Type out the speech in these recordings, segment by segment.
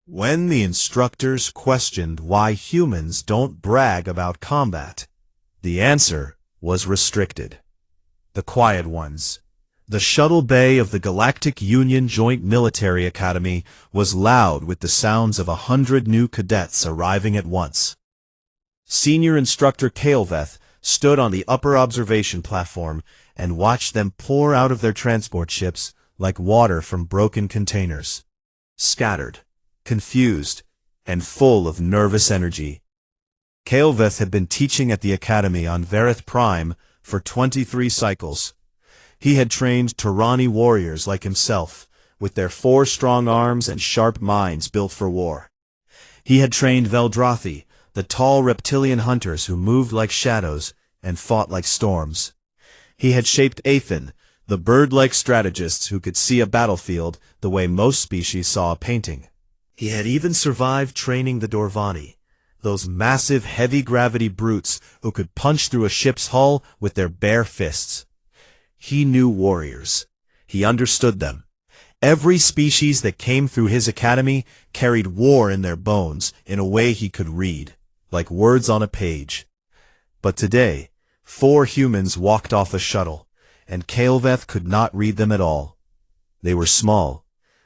When the instructors questioned why humans don't brag about combat, the answer was restricted. The quiet ones. The shuttle bay of the Galactic Union Joint Military Academy was loud with the sounds of 100 new cadets arriving at once. Senior Instructor Kael'Veth stood on the upper observation platform and watched them pour out of their transport ships like water from broken containers. Scattered, confused, and full of nervous energy. Kael'Veth had been teaching at the Academy on Vareth Prime for 23 cycles. He had trained Turani warriors like himself, with their 4 strong arms and sharp minds built for war. He had trained Veldrathi, the tall reptilian hunters who moved like shadows and fought like storms. He had shaped Athen, the bird-like strategists who could see a battlefield the way most species saw a painting. He had even survived training the Dorvani, those massive heavy-gravity brutes who could punch through a ship's hull with their bare fists. He knew warriors. He understood them. Every species that came through his academy carried war in their bones in a way he could read, like words on a page. But today, 4 humans walked off the shuttle, and Kael'Veth could not read them at all. They were small.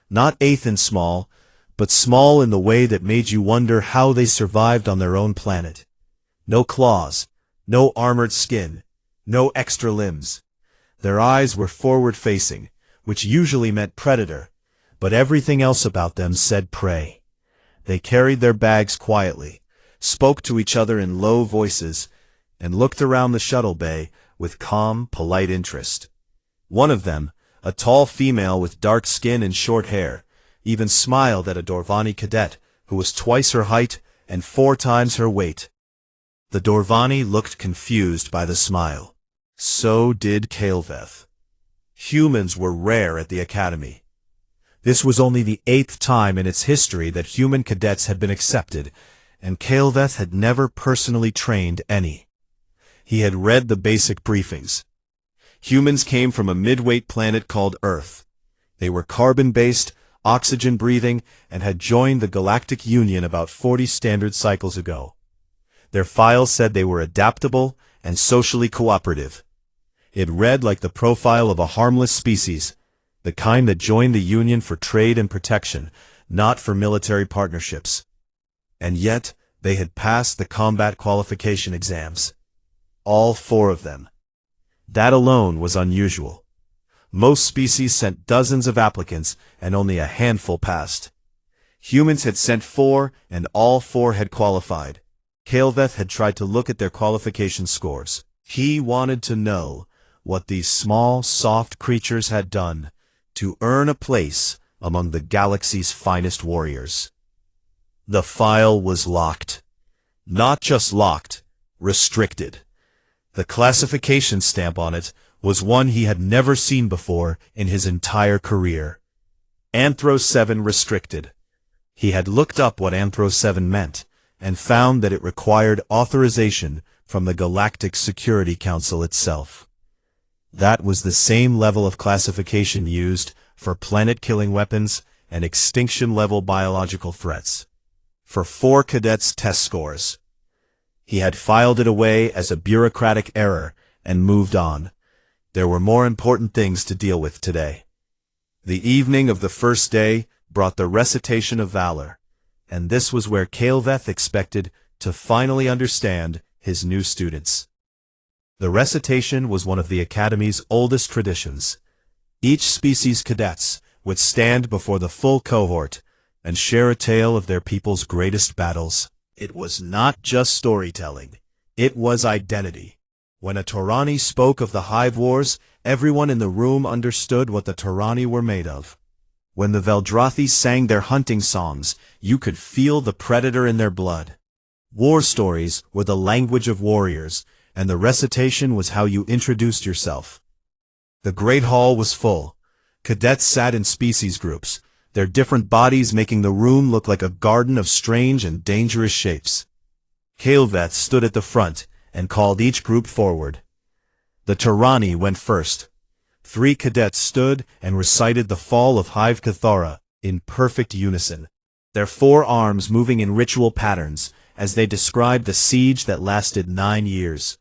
Not Athen small, but small in the way that made you wonder how they survived on their own planet. No claws, no armored skin, no extra limbs. Their eyes were forward-facing, which usually meant predator, but everything else about them said prey. They carried their bags quietly, spoke to each other in low voices, and looked around the shuttle bay with calm, polite interest. One of them, a tall female with dark skin and short hair, even smiled at a Dorvani cadet who was twice her height and 4 times her weight. The Dorvani looked confused by the smile. So did Kael'Veth. Humans were rare at the Academy. This was only the 8th time in its history that human cadets had been accepted, and Kael'Veth had never personally trained any. He had read the basic briefings. Humans came from a midweight planet called Earth. They were carbon-based, oxygen-breathing, and had joined the Galactic Union about 40 standard cycles ago. Their files said they were adaptable and socially cooperative. It read like the profile of a harmless species, the kind that joined the Union for trade and protection, not for military partnerships. And yet, they had passed the combat qualification exams. All 4 of them. That alone was unusual. Most species sent dozens of applicants, and only a handful passed. Humans had sent 4, and all 4 had qualified. Kael'Veth had tried to look at their qualification scores. He wanted to know what these small, soft creatures had done to earn a place among the galaxy's finest warriors. The file was locked. Not just locked, restricted. The classification stamp on it was one he had never seen before in his entire career. Anthro 7 restricted. He had looked up what Anthro 7 meant, and found that it required authorization from the Galactic Security Council itself. That was the same level of classification used for planet-killing weapons and extinction-level biological threats. For 4 cadets' test scores. He had filed it away as a bureaucratic error and moved on. There were more important things to deal with today. The evening of the first day brought the recitation of valor, and this was where Kael'Veth expected to finally understand his new students. The recitation was one of the Academy's oldest traditions. Each species' cadets would stand before the full cohort and share a tale of their people's greatest battles. It was not just storytelling. It was identity. When a Turani spoke of the Hive Wars, everyone in the room understood what the Turani were made of. When the Veldrathi sang their hunting songs, you could feel the predator in their blood. War stories were the language of warriors, and the recitation was how you introduced yourself. The Great Hall was full. Cadets sat in species groups, their different bodies making the room look like a garden of strange and dangerous shapes. Kael'Veth stood at the front and called each group forward. The Turani went first. 3 cadets stood and recited the fall of Hive Cathara in perfect unison. their forearms moving in ritual patterns as they described the siege that lasted 9 years.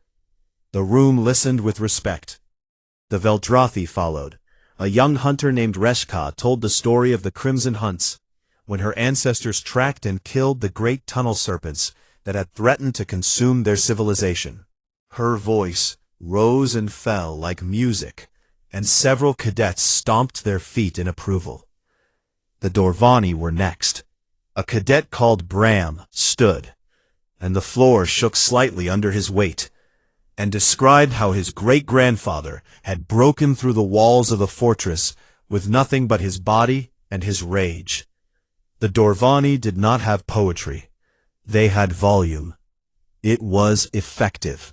The room listened with respect. The Veldrathi followed. A young hunter named Reshka told the story of the Crimson Hunts, when her ancestors tracked and killed the great tunnel serpents that had threatened to consume their civilization. Her voice rose and fell like music, and several cadets stomped their feet in approval. The Dorvani were next. A cadet called Bram stood, and the floor shook slightly under his weight, and described how his great-grandfather had broken through the walls of the fortress with nothing but his body and his rage. The Dorvani did not have poetry. They had volume. It was effective.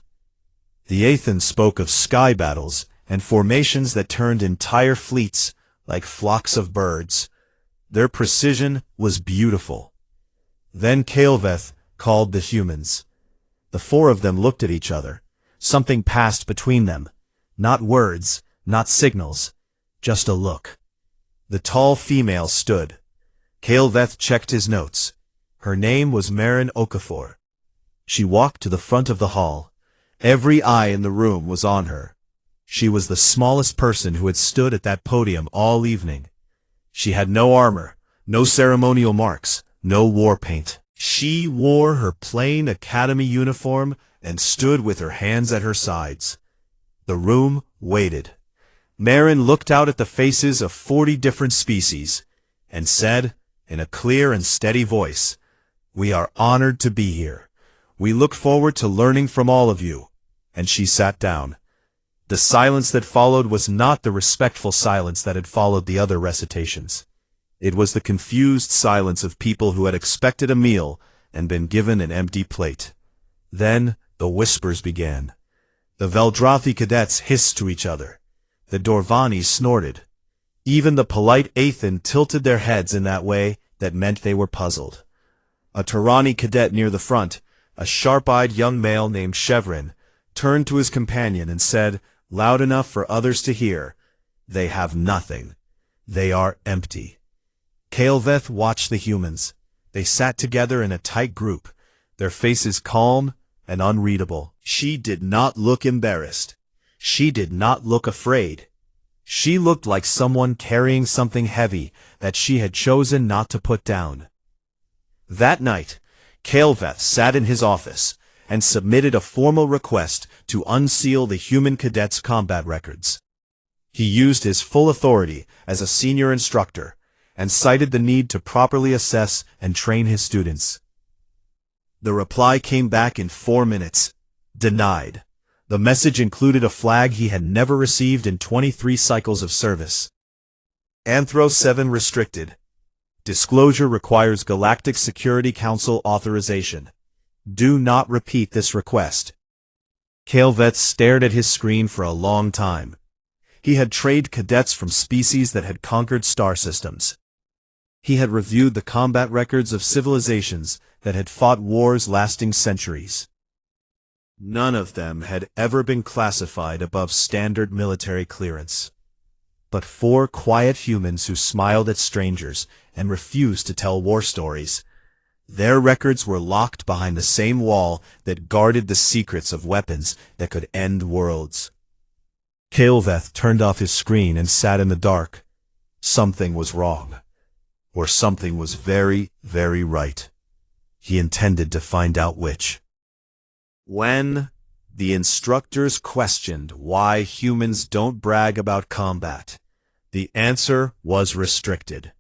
The Athens spoke of sky battles and formations that turned entire fleets like flocks of birds. Their precision was beautiful. Then Kael'veth called the humans. The 4 of them looked at each other. Something passed between them. Not words, not signals, just a look. The tall female stood. Kael'veth checked his notes. Her name was Marin Okafor. She walked to the front of the hall. Every eye in the room was on her. She was the smallest person who had stood at that podium all evening. She had no armor, no ceremonial marks, no war paint. She wore her plain academy uniform and stood with her hands at her sides. The room waited. Marin looked out at the faces of 40 different species and said, in a clear and steady voice, "We are honored to be here. We look forward to learning from all of you." And she sat down. The silence that followed was not the respectful silence that had followed the other recitations. It was the confused silence of people who had expected a meal and been given an empty plate. Then the whispers began. The Veldrathi cadets hissed to each other. The Dorvani snorted. Even the polite Athen tilted their heads in that way that meant they were puzzled. A Turani cadet near the front, a sharp-eyed young male named Chevron, turned to his companion and said, loud enough for others to hear, "They have nothing. They are empty." Kael'veth watched the humans. They sat together in a tight group, their faces calm and unreadable. She did not look embarrassed. She did not look afraid. She looked like someone carrying something heavy that she had chosen not to put down. That night, Kael'veth sat in his office and submitted a formal request to unseal the human cadets' combat records. He used his full authority as a senior instructor and cited the need to properly assess and train his students. The reply came back in 4 minutes. Denied. The message included a flag he had never received in 23 cycles of service. Anthro 7 restricted. Disclosure requires Galactic Security Council authorization. Do not repeat this request. Kael'veth stared at his screen for a long time. He had trained cadets from species that had conquered star systems. He had reviewed the combat records of civilizations that had fought wars lasting centuries. None of them had ever been classified above standard military clearance. But 4 quiet humans who smiled at strangers and refused to tell war stories. Their records were locked behind the same wall that guarded the secrets of weapons that could end worlds. Kael'veth turned off his screen and sat in the dark. Something was wrong. Or something was very, very right. He intended to find out which. When the instructors questioned why humans don't brag about combat, the answer was restricted.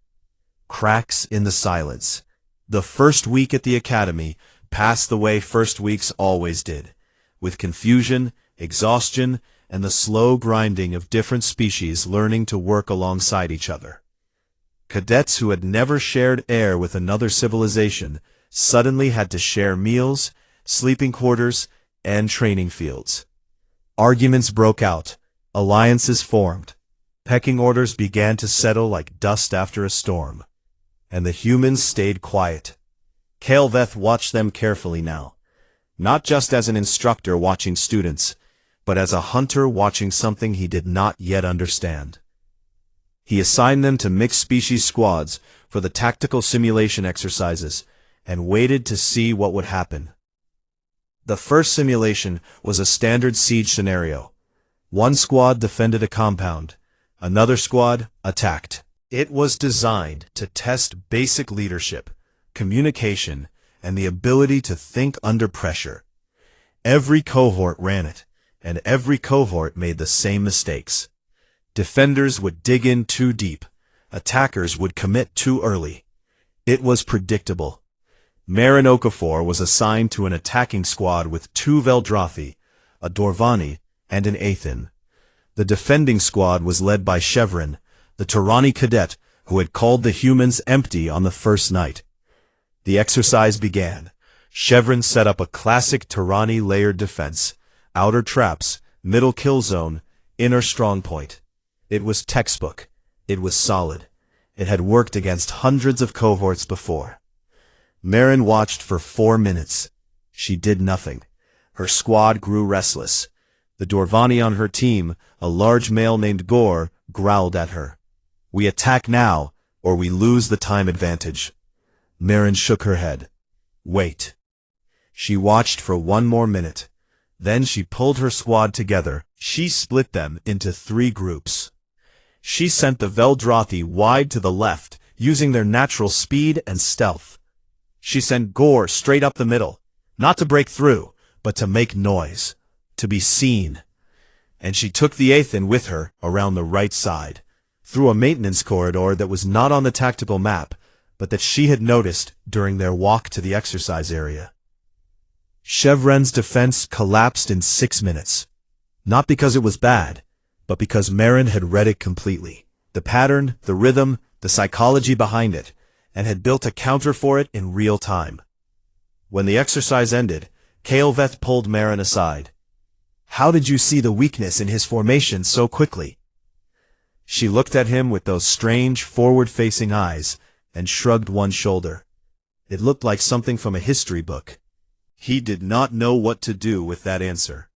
Cracks in the silence. The first week at the academy passed the way first weeks always did, with confusion, exhaustion, and the slow grinding of different species learning to work alongside each other. Cadets who had never shared air with another civilization suddenly had to share meals, sleeping quarters, and training fields. Arguments broke out, alliances formed, pecking orders began to settle like dust after a storm, and the humans stayed quiet. Kael'veth watched them carefully now, not just as an instructor watching students, but as a hunter watching something he did not yet understand. He assigned them to mixed species squads for the tactical simulation exercises and waited to see what would happen. The first simulation was a standard siege scenario. One squad defended a compound. Another squad attacked. It was designed to test basic leadership, communication, and the ability to think under pressure. Every cohort ran it, and every cohort made the same mistakes. Defenders would dig in too deep. Attackers would commit too early. It was predictable. Marin Okafor was assigned to an attacking squad with 2 Veldrathi, a Dorvani, and an Athen. The defending squad was led by Chevron, the Turani cadet who had called the humans empty on the first night. The exercise began. Chevron set up a classic Turani layered defense: outer traps, middle kill zone, inner strongpoint. It was textbook. It was solid. It had worked against hundreds of cohorts before. Marin watched for 4 minutes. She did nothing. Her squad grew restless. The Dorvani on her team, a large male named Gore, growled at her. "We attack now, or we lose the time advantage." Marin shook her head. "Wait." She watched for 1 more minute. Then she pulled her squad together. She split them into 3 groups. She sent the Veldrathi wide to the left, using their natural speed and stealth. She sent Gore straight up the middle, not to break through, but to make noise, to be seen. And she took the Athen with her around the right side, through a maintenance corridor that was not on the tactical map, but that she had noticed during their walk to the exercise area. Chevron's defense collapsed in 6 minutes. Not because it was bad, but because Marin had read it completely. The pattern, the rhythm, the psychology behind it, and had built a counter for it in real time. When the exercise ended, Kael'Veth pulled Marin aside. "How did you see the weakness in his formation so quickly?" She looked at him with those strange, forward-facing eyes and shrugged one shoulder. It looked like something from a history book. He did not know what to do with that answer.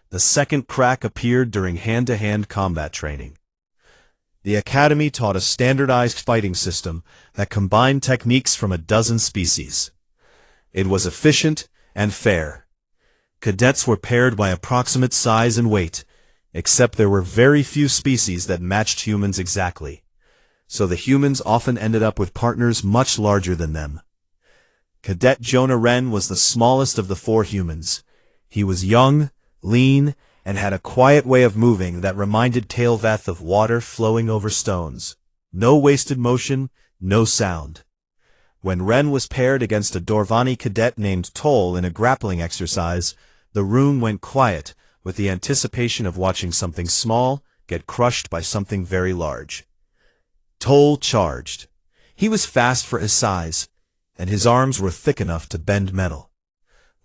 The second crack appeared during hand-to-hand combat training. The Academy taught a standardized fighting system that combined techniques from a dozen species. It was efficient and fair. Cadets were paired by approximate size and weight, except there were very few species that matched humans exactly. So the humans often ended up with partners much larger than them. Cadet Jonah Wren was the smallest of the 4 humans. He was young, lean, and had a quiet way of moving that reminded Kael'Veth of water flowing over stones. No wasted motion, no sound. When Wren was paired against a Dorvani cadet named Toll in a grappling exercise, the room went quiet with the anticipation of watching something small get crushed by something very large. Toll charged. He was fast for his size, and his arms were thick enough to bend metal.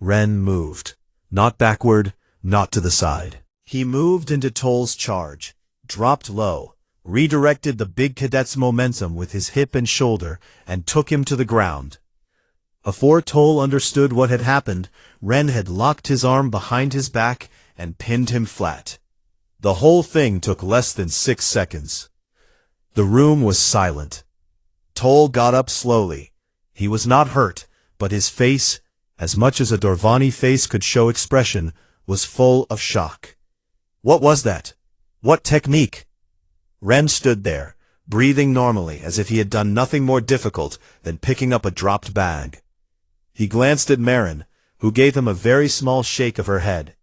Wren moved, not backward, not to the side. He moved into Toll's charge, dropped low, redirected the big cadet's momentum with his hip and shoulder, and took him to the ground. Before Toll understood what had happened, Wren had locked his arm behind his back and pinned him flat. The whole thing took less than 6 seconds. The room was silent. Toll got up slowly. He was not hurt, but his face, as much as a Dorvani face could show expression, was full of shock. What was that? What technique? Wren stood there, breathing normally as if he had done nothing more difficult than picking up a dropped bag. He glanced at Marin, who gave him a very small shake of her head.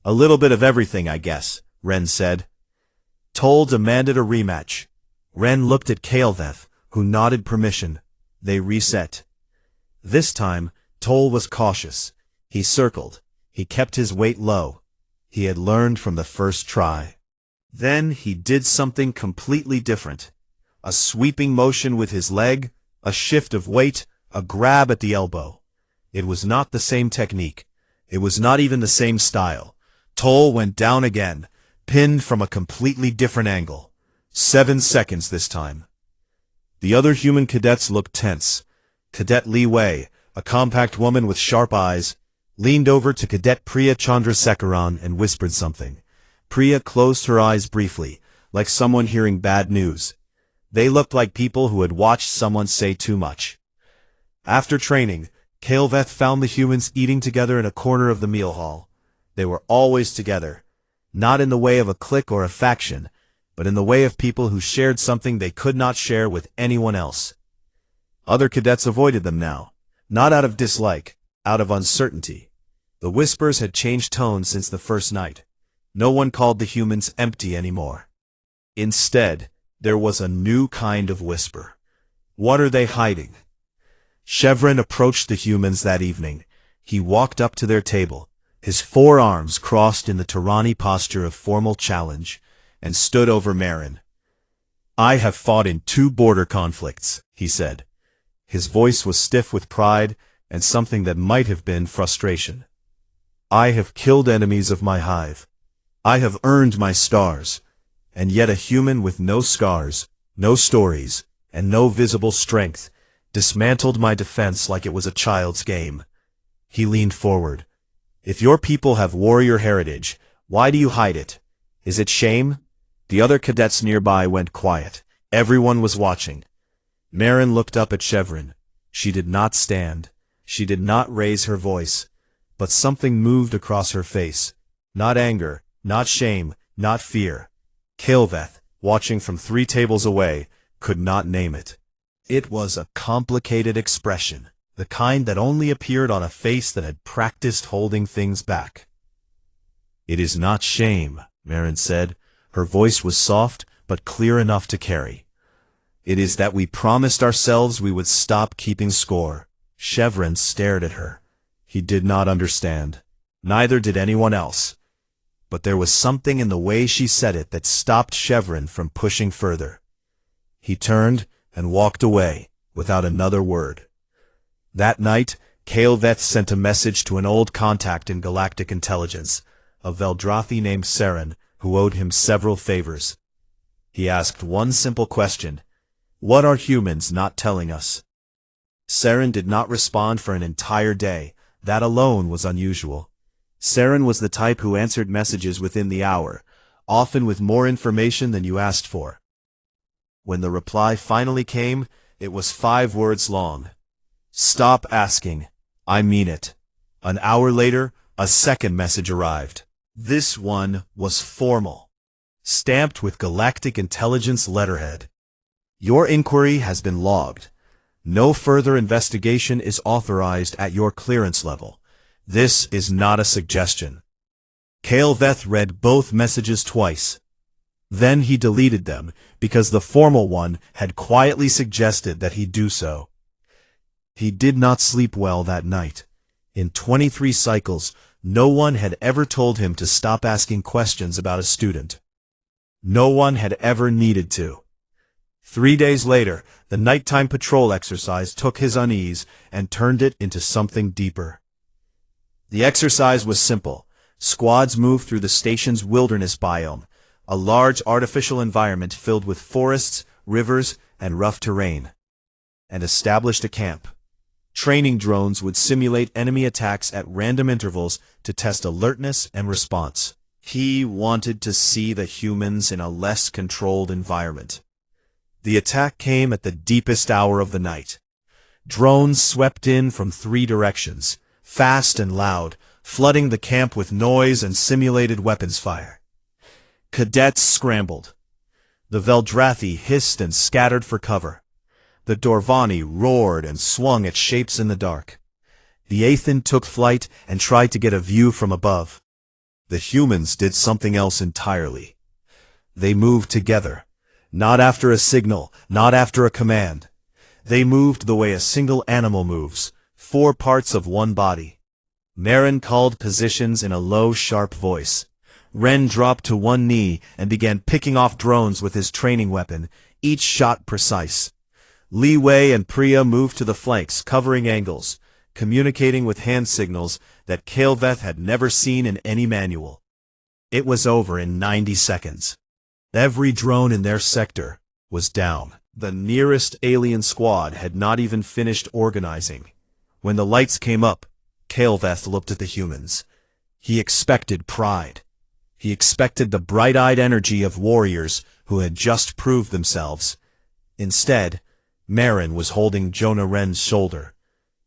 "A little bit of everything, I guess," Wren said. Toll demanded a rematch. Wren looked at Kael'Veth, who nodded permission. They reset. This time, Toll was cautious. He circled. He kept his weight low. He had learned from the first try. Then he did something completely different. A sweeping motion with his leg, a shift of weight, a grab at the elbow. It was not the same technique. It was not even the same style. Toll went down again, pinned from a completely different angle. 7 seconds this time. The other human cadets looked tense. Cadet Li Wei, a compact woman with sharp eyes, leaned over to Cadet Priya Chandrasekaran and whispered something. Priya closed her eyes briefly, like someone hearing bad news, They looked like people who had watched someone say too much. After training, Kael'Veth found the humans eating together in a corner of the meal hall. They were always together, not in the way of a clique or a faction, but in the way of people who shared something they could not share with anyone else. Other cadets avoided them now, not out of dislike, out of uncertainty. The whispers had changed tone since the first night. No one called the humans empty anymore. Instead, there was a new kind of whisper. What are they hiding? Chevron approached the humans that evening. He walked up to their table, his forearms crossed in the Tyranny posture of formal challenge, and stood over Marin. I have fought in 2 border conflicts, he said. His voice was stiff with pride and something that might have been frustration. I have killed enemies of my hive. I have earned my stars, and yet a human with no scars, no stories, and no visible strength dismantled my defense like it was a child's game. He leaned forward. If your people have warrior heritage, why do you hide it? Is it shame? The other cadets nearby went quiet. Everyone was watching. Marin looked up at Chevron. She did not stand. She did not raise her voice. But something moved across her face. Not anger, not shame, not fear. Kael'Veth, watching from 3 tables away, could not name it. It was a complicated expression, the kind that only appeared on a face that had practiced holding things back. It is not shame, Marin said. Her voice was soft, but clear enough to carry. It is that we promised ourselves we would stop keeping score. Chevron stared at her. He did not understand. Neither did anyone else. But there was something in the way she said it that stopped Chevron from pushing further. He turned and walked away, without another word. That night, Kael'Veth sent a message to an old contact in Galactic Intelligence, a Veldrathi named Saren, who owed him several favors. He asked one simple question: what are humans not telling us? Saren did not respond for an entire day. That alone was unusual. Saren was the type who answered messages within the hour, often with more information than you asked for. When the reply finally came, it was 5 words long. Stop asking. I mean it. An hour later, a second message arrived. This one was formal, stamped with Galactic Intelligence letterhead. Your inquiry has been logged. No further investigation is authorized at your clearance level. This is not a suggestion. Kael'Veth read both messages twice. Then he deleted them, because the formal one had quietly suggested that he do so. He did not sleep well that night. In 23 cycles, no one had ever told him to stop asking questions about a student. No one had ever needed to. 3 days later, the nighttime patrol exercise took his unease and turned it into something deeper. The exercise was simple. Squads moved through the station's wilderness biome, a large artificial environment filled with forests, rivers, and rough terrain, and established a camp. Training drones would simulate enemy attacks at random intervals to test alertness and response. He wanted to see the humans in a less controlled environment. The attack came at the deepest hour of the night. Drones swept in from 3 directions, fast and loud, flooding the camp with noise and simulated weapons fire. Cadets scrambled. The Veldrathi hissed and scattered for cover. The Dorvani roared and swung at shapes in the dark. The Aethan took flight and tried to get a view from above. The humans did something else entirely. They moved together. Not after a signal, not after a command. They moved the way a single animal moves, 4 parts of one body. Marin called positions in a low, sharp voice. Ren dropped to one knee and began picking off drones with his training weapon, each shot precise. Li Wei and Priya moved to the flanks, covering angles, communicating with hand signals that Kael'Veth had never seen in any manual. It was over in 90 seconds. Every drone in their sector was down. The nearest alien squad had not even finished organizing. When the lights came up, Kael'Veth looked at the humans. He expected pride. He expected the bright-eyed energy of warriors who had just proved themselves. Instead, Marin was holding Jonah Ren's shoulder.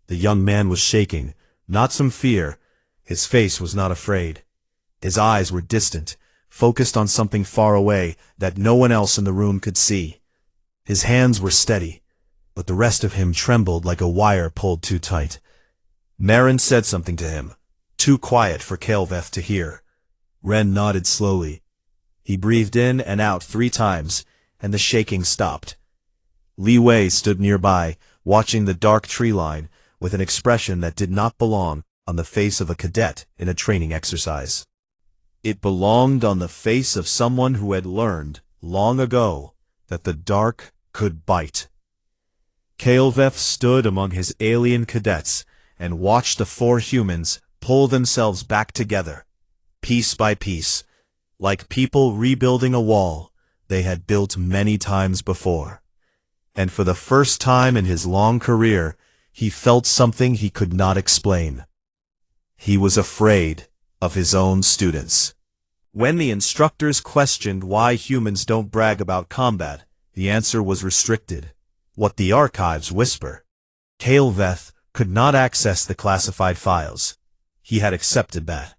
The young man was shaking, not some fear. His face was not afraid. His eyes were distant, focused on something far away that no one else in the room could see. His hands were steady, but the rest of him trembled like a wire pulled too tight. Marin said something to him, too quiet for Kael'veth to hear. Ren nodded slowly. He breathed in and out 3 times, and the shaking stopped. Li Wei stood nearby, watching the dark tree line, with an expression that did not belong on the face of a cadet in a training exercise. It belonged on the face of someone who had learned, long ago, that the dark could bite. Kael'veth stood among his alien cadets and watched the 4 humans pull themselves back together, piece by piece, like people rebuilding a wall they had built many times before. And for the first time in his long career, he felt something he could not explain. He was afraid of his own students. When the instructors questioned why humans don't brag about combat, the answer was restricted. What the archives whisper. Kael'veth could not access the classified files. He had accepted that.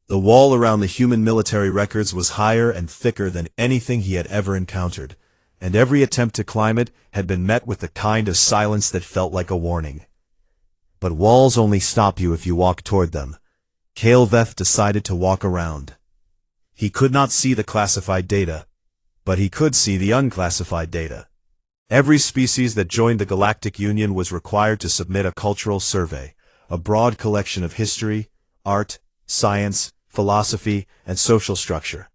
The wall around the human military records was higher and thicker than anything he had ever encountered, and every attempt to climb it had been met with the kind of silence that felt like a warning. But walls only stop you if you walk toward them. Kael'veth decided to walk around. He could not see the classified data, but he could see the unclassified data. Every species that joined the Galactic Union was required to submit a cultural survey, a broad collection of history, art, science, philosophy, and social structure.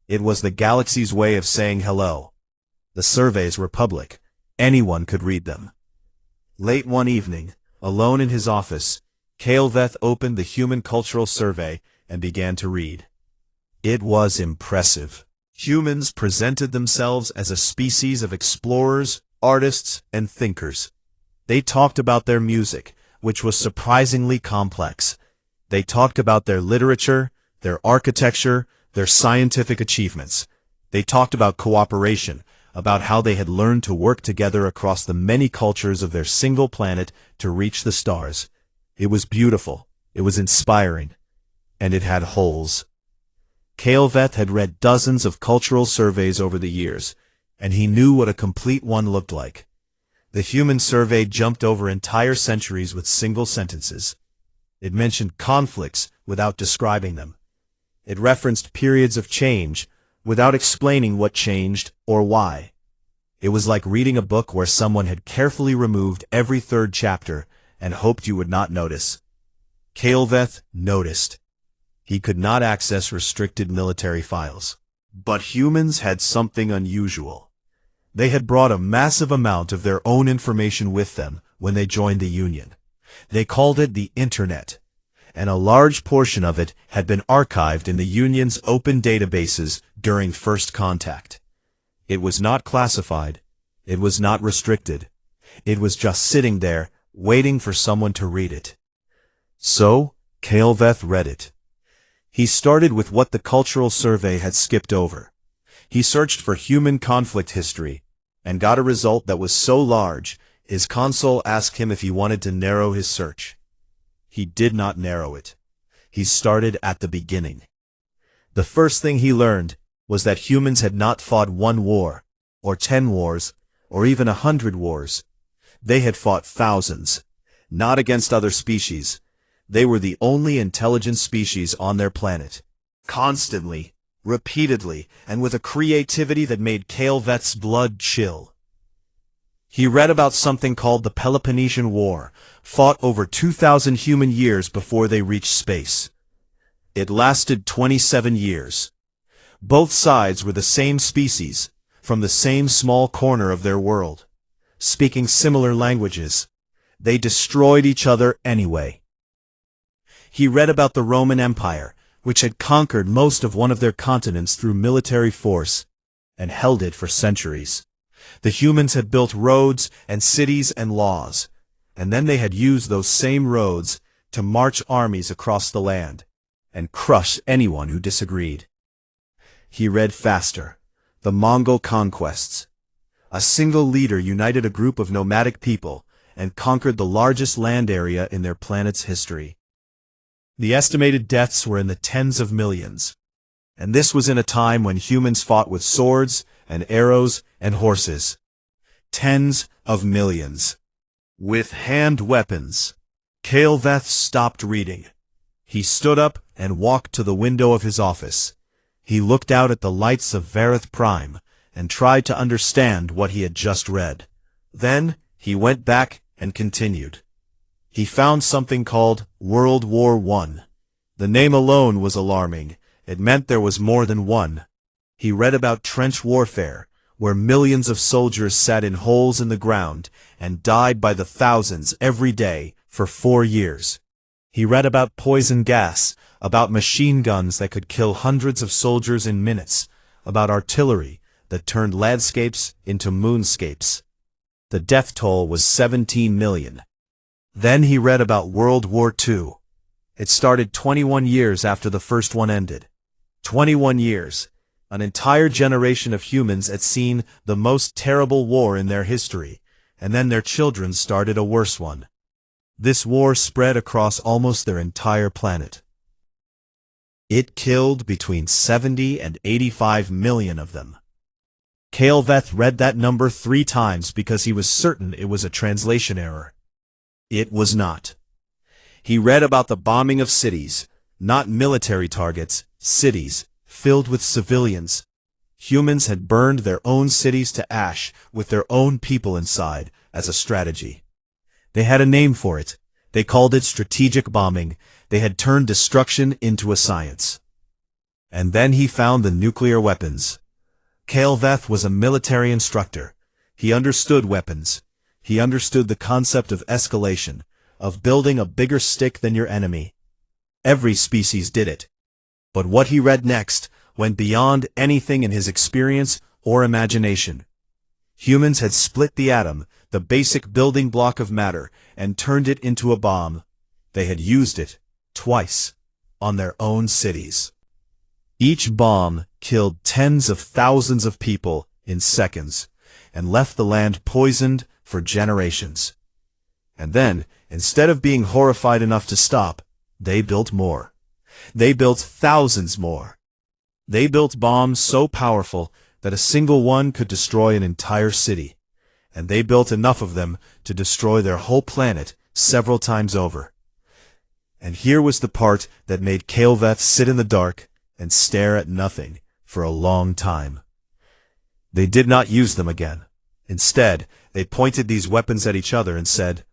It was the galaxy's way of saying hello. The surveys were public. Anyone could read them. Late one evening, alone in his office, Kael'veth opened the Human Cultural Survey and began to read. It was impressive. Humans presented themselves as a species of explorers, artists, and thinkers. They talked about their music, which was surprisingly complex. They talked about their literature, their architecture, their scientific achievements. They talked about cooperation, about how they had learned to work together across the many cultures of their single planet to reach the stars. It was beautiful, it was inspiring, and it had holes. Kael'veth had read dozens of cultural surveys over the years, and he knew what a complete one looked like. The human survey jumped over entire centuries with single sentences. It mentioned conflicts without describing them. It referenced periods of change without explaining what changed or why. It was like reading a book where someone had carefully removed every 3rd chapter and hoped you would not notice. Kael'veth noticed. He could not access restricted military files. But humans had something unusual. They had brought a massive amount of their own information with them when they joined the Union. They called it the Internet, and a large portion of it had been archived in the Union's open databases during first contact. It was not classified. It was not restricted. It was just sitting there, waiting for someone to read it. So, Kael'veth read it. He started with what the cultural survey had skipped over. He searched for human conflict history, and got a result that was so large, his console asked him if he wanted to narrow his search. He did not narrow it. He started at the beginning. The first thing he learned was that humans had not fought 1 war, or 10 wars, or even 100 wars. They had fought thousands, not against other species. They were the only intelligent species on their planet. Constantly, repeatedly, and with a creativity that made Kael'veth's blood chill. He read about something called the Peloponnesian War, fought over 2,000 human years before they reached space. It lasted 27 years. Both sides were the same species, from the same small corner of their world. Speaking similar languages, they destroyed each other anyway. He read about the Roman Empire, which had conquered most of one of their continents through military force, and held it for centuries. The humans had built roads and cities and laws, and then they had used those same roads to march armies across the land, and crush anyone who disagreed. He read faster. The Mongol conquests. A single leader united a group of nomadic people and conquered the largest land area in their planet's history. The estimated deaths were in the tens of millions. And this was in a time when humans fought with swords and arrows and horses. Tens of millions. With hand weapons. Kael'Veth stopped reading. He stood up and walked to the window of his office. He looked out at the lights of Vareth Prime and tried to understand what he had just read. Then he went back and continued. He found something called World War I. The name alone was alarming. It meant there was more than one. He read about trench warfare, where millions of soldiers sat in holes in the ground and died by the thousands every day for 4 years. He read about poison gas, about machine guns that could kill hundreds of soldiers in minutes, about artillery that turned landscapes into moonscapes. The death toll was 17 million. Then he read about World War II. It started 21 years after the first one ended. 21 years. An entire generation of humans had seen the most terrible war in their history, and then their children started a worse one. This war spread across almost their entire planet. It killed between 70 and 85 million of them. Kael'Veth read that number 3 times because he was certain it was a translation error. It was not. He read about the bombing of cities, not military targets, cities, filled with civilians. Humans had burned their own cities to ash with their own people inside as a strategy. They had a name for it. They called it strategic bombing. They had turned destruction into a science. And then he found the nuclear weapons. Kael'Veth was a military instructor. He understood weapons. He understood the concept of escalation, of building a bigger stick than your enemy. Every species did it. But what he read next went beyond anything in his experience or imagination. Humans had split the atom, the basic building block of matter, and turned it into a bomb. They had used it, twice, on their own cities. Each bomb killed tens of thousands of people in seconds, and left the land poisoned for generations. And then, instead of being horrified enough to stop, they built more. They built thousands more. They built bombs so powerful that a single one could destroy an entire city. And they built enough of them to destroy their whole planet several times over. And here was the part that made Kael'Veth sit in the dark and stare at nothing for a long time. They did not use them again. Instead, they pointed these weapons at each other and said,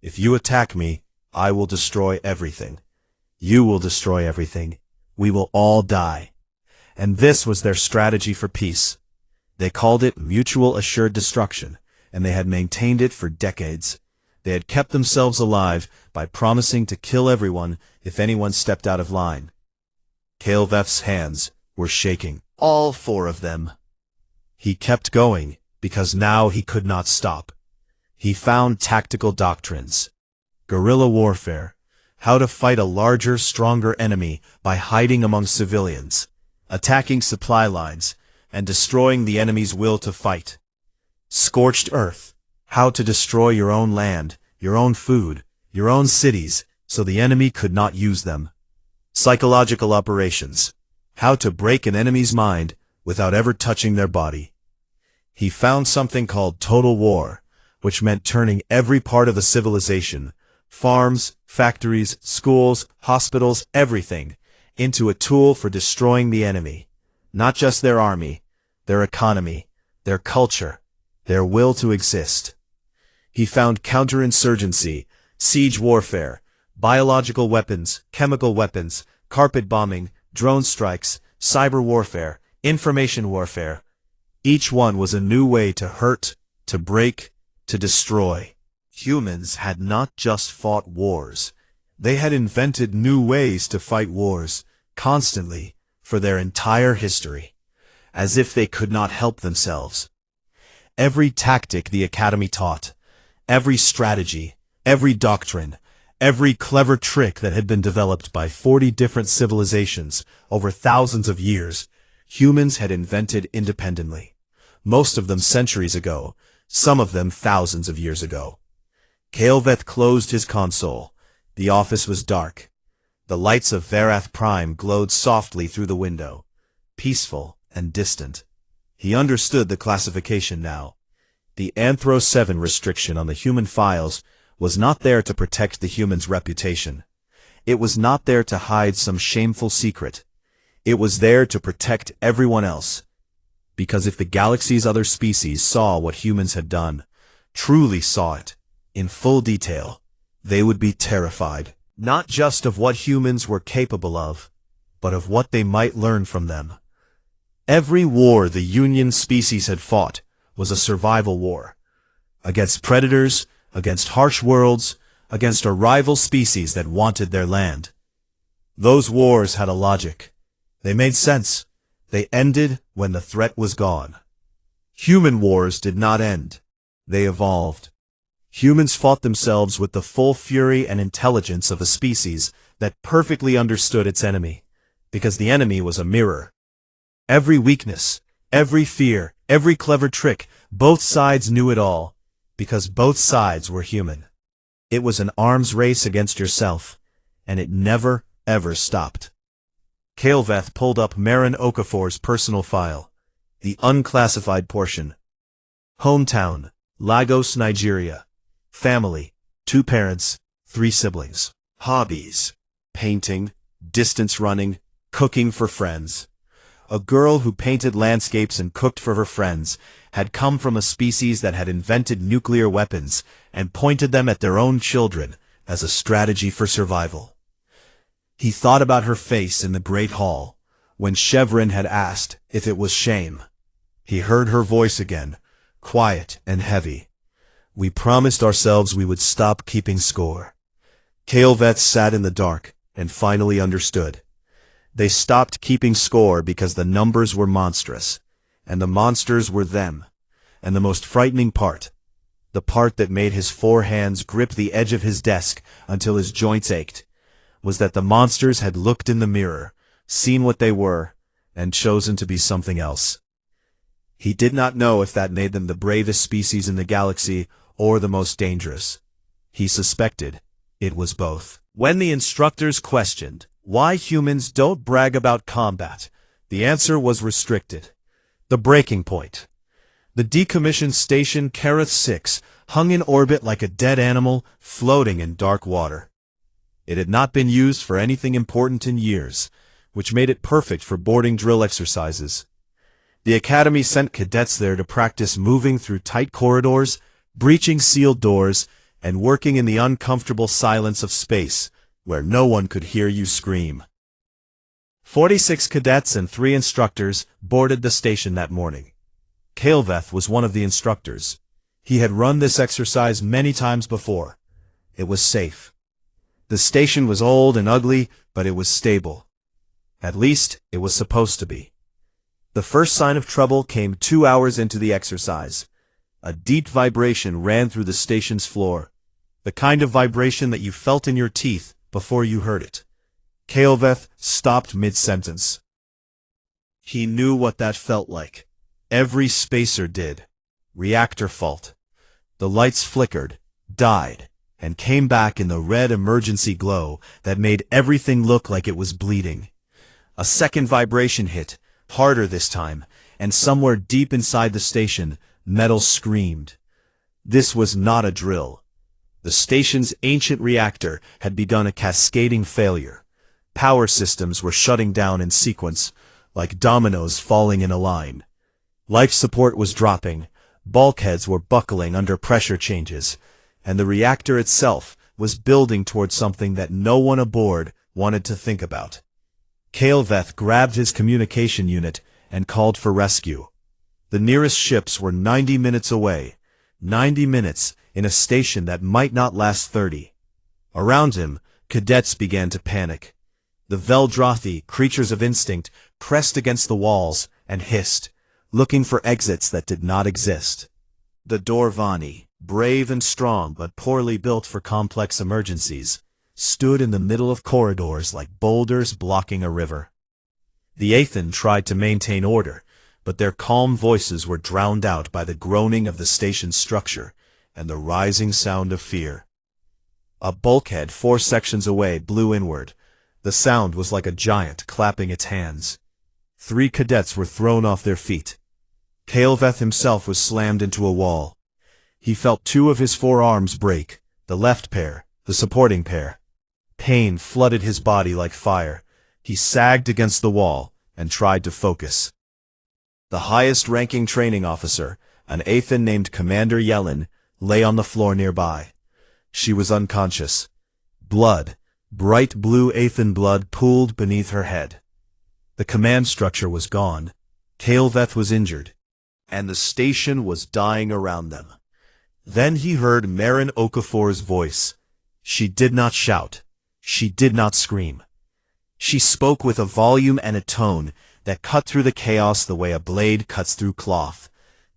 "If you attack me, I will destroy everything. You will destroy everything. We will all die." And this was their strategy for peace. They called it mutual assured destruction, and they had maintained it for decades. They had kept themselves alive by promising to kill everyone if anyone stepped out of line. Kael'Veth's hands were shaking, all 4 of them. He kept going, because now he could not stop. He found tactical doctrines. Guerrilla warfare, how to fight a larger, stronger enemy by hiding among civilians, attacking supply lines, and destroying the enemy's will to fight. Scorched earth, how to destroy your own land, your own food, your own cities, so the enemy could not use them. Psychological operations, how to break an enemy's mind without ever touching their body. He found something called total war, which meant turning every part of a civilization, farms, factories, schools, hospitals, everything, into a tool for destroying the enemy. Not just their army, their economy, their culture, their will to exist. He found counterinsurgency, siege warfare, biological weapons, chemical weapons, carpet bombing, drone strikes, cyber warfare, information warfare. Each one was a new way to hurt, to break, to destroy. Humans had not just fought wars. They had invented new ways to fight wars, constantly, for their entire history, as if they could not help themselves. Every tactic the Academy taught, every strategy, every doctrine, every clever trick that had been developed by 40 different civilizations over thousands of years, humans had invented independently. most of them centuries ago, some of them thousands of years ago. Kael'Veth closed his console. The office was dark. The lights of Varath Prime glowed softly through the window, peaceful and distant. He understood the classification now. The Anthro 7 restriction on the human files was not there to protect the human's reputation. It was not there to hide some shameful secret. It was there to protect everyone else. Because if the galaxy's other species saw what humans had done, truly saw it, in full detail, they would be terrified, not just of what humans were capable of, but of what they might learn from them. Every war the Union species had fought was a survival war. Against predators, against harsh worlds, against a rival species that wanted their land. Those wars had a logic. They made sense. They ended when the threat was gone. Human wars did not end. They evolved. Humans fought themselves with the full fury and intelligence of a species that perfectly understood its enemy, because the enemy was a mirror. Every weakness, every fear, every clever trick, both sides knew it all, because both sides were human. It was an arms race against yourself, and it never, ever stopped. Kael'Veth pulled up Marin Okafor's personal file, the unclassified portion. Hometown, Lagos, Nigeria. Family, 2 parents, 3 siblings. Hobbies, painting, distance running, cooking for friends. A girl who painted landscapes and cooked for her friends had come from a species that had invented nuclear weapons and pointed them at their own children as a strategy for survival. He thought about her face in the Great Hall when Chevron had asked if it was shame. He heard her voice again, quiet and heavy. We promised ourselves we would stop keeping score. Kael'Veth sat in the dark and finally understood. They stopped keeping score because the numbers were monstrous, and the monsters were them. And the most frightening part, the part that made his 4 hands grip the edge of his desk until his joints ached, was that the monsters had looked in the mirror, seen what they were, and chosen to be something else. He did not know if that made them the bravest species in the galaxy or the most dangerous. He suspected it was both. When the instructors questioned why humans don't brag about combat, the answer was restricted. The breaking point. The decommissioned station Kareth 6 hung in orbit like a dead animal floating in dark water. It had not been used for anything important in years, which made it perfect for boarding drill exercises. The Academy sent cadets there to practice moving through tight corridors, breaching sealed doors, and working in the uncomfortable silence of space, where no one could hear you scream. 46 cadets and 3 instructors boarded the station that morning. Kael'Veth was one of the instructors. He had run this exercise many times before. It was safe. The station was old and ugly, but it was stable. At least, it was supposed to be. The first sign of trouble came 2 hours into the exercise. A deep vibration ran through the station's floor, the kind of vibration that you felt in your teeth before you heard it. Kael'Veth stopped mid-sentence. He knew what that felt like. Every spacer did. Reactor fault. The lights flickered, died, and came back in the red emergency glow that made everything look like it was bleeding. A second vibration hit, harder this time, and somewhere deep inside the station, metal screamed. This was not a drill. The station's ancient reactor had begun a cascading failure. Power systems were shutting down in sequence, like dominoes falling in a line. Life support was dropping, bulkheads were buckling under pressure changes, and the reactor itself was building toward something that no one aboard wanted to think about. Kael'Veth grabbed his communication unit and called for rescue. The nearest ships were 90 minutes away. 90 minutes in a station that might not last 30. Around him, cadets began to panic. The Veldrothi, creatures of instinct, pressed against the walls and hissed, looking for exits that did not exist. The Dorvani, brave and strong but poorly built for complex emergencies, stood in the middle of corridors like boulders blocking a river. The Aethan tried to maintain order, but their calm voices were drowned out by the groaning of the station's structure and the rising sound of fear. A bulkhead 4 sections away blew inward. The sound was like a giant clapping its hands. 3 cadets were thrown off their feet. Kael'Veth himself was slammed into a wall. He felt 2 of his 4 arms break, the left pair, the supporting pair. Pain flooded his body like fire. He sagged against the wall and tried to focus. The highest-ranking training officer, an Athen named Commander Yellen, lay on the floor nearby. She was unconscious. Blood, bright blue Athen blood, pooled beneath her head. The command structure was gone. Kael'Veth was injured, and the station was dying around them. Then he heard Marin Okafor's voice. She did not shout. She did not scream. She spoke with a volume and a tone that cut through the chaos the way a blade cuts through cloth,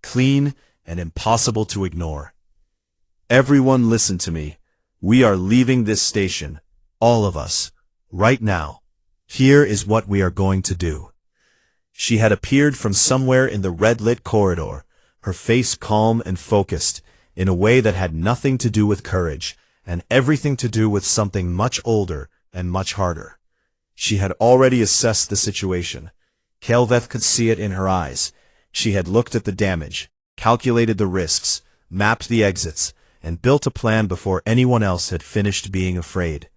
clean and impossible to ignore. Everyone listen to me. We are leaving this station, all of us, right now. Here is what we are going to do. She had appeared from somewhere in the red-lit corridor, her face calm and focused, in a way that had nothing to do with courage, and everything to do with something much older and much harder. She had already assessed the situation. Kael'Veth could see it in her eyes. She had looked at the damage, calculated the risks, mapped the exits, and built a plan before anyone else had finished being afraid.